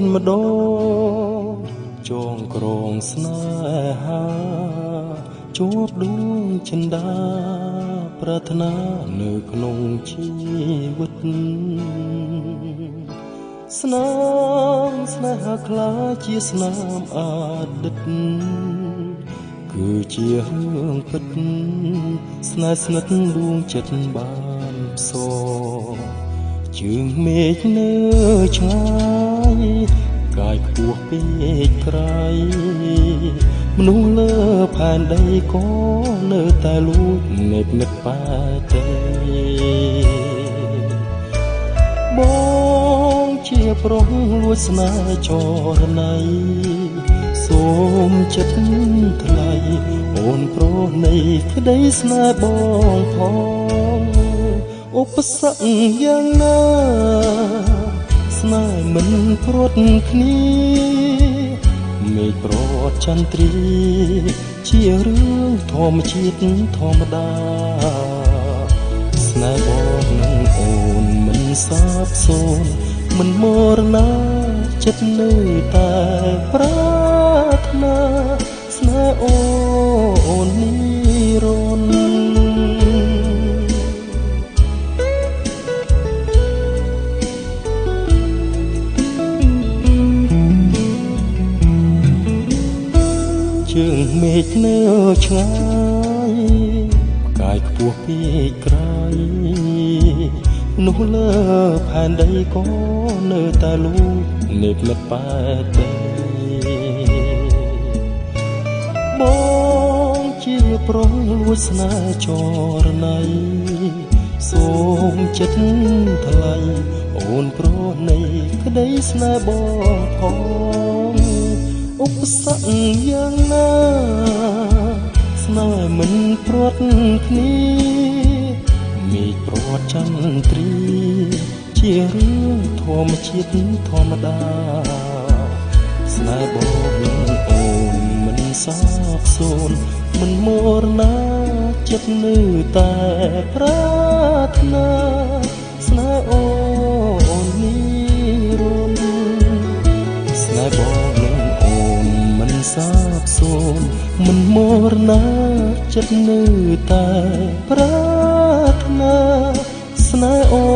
នម្ដងចងក្រងស្នេហាជួបដួងចិន្តាប្រាថ្នានៅក្នុងជីវិតស្នាមស្នេហាខ្លាចជាស្នាមអតីតគឺជារឿងពិតស្នេហ៍ស្និទ្ធដួងចិត្តបានផ្សងជើងមេឃនៅឆ្ងាយកាយខ្ពស់ពេកក្រៃមនុស្សលើផែនដីក៏នៅតែលួចនឹកនឹកបែទេបងជាប្រុសលួចស្នេហ៍ចរណៃសូមចិត្តថ្លៃអូនប្រុសនៃក្តីស្នេហ៍បងផងឧបសគ្គយ៉ាងណាស្នេហ៍មិនព្រាត់គ្នាមេឃប្រត់ចន្ទ្រីជារឿងធម្មជាតិធម្មតាស្នេហ៍បងនឹងអូនមិនសាបសូន្យមិនមរណាចិត្តនៅតែប្រាថ្នាស្នេហ៍អូននិរន្តរ៍ជើងមេឃនៅឆ្ងាយកាយខ្ពស់ពេកក្រៃនោះលើផែនដីក៏នៅតែលួចនឹកនឹកបែទេបងជាប្រុសលួចស្នេហ៍ចរណៃសូមចិត្តថ្លៃអូនប្រុសនៃក្តីស្នេហ៍បងផងឧបសគ្គយ៉ាងណាស្នេហ៍មិនព្រាត់គ្នាមេឃប្រត់ចន្ទ្រីជារឿងធម្មជាតិធម្មតាស្នេហ៍បងនឹងអូនមិនសាបសូន្យមិនមរណាចិត្តនៅតែប្រាថ្នាស្នេហ៍អូននិរន្តរ៍ស្នេហ៍បងនឹងអូនមិនសាបសូន្យមិនមរណាចិត្តនៅតែប្រាថ្នាស្នេហ៍អូ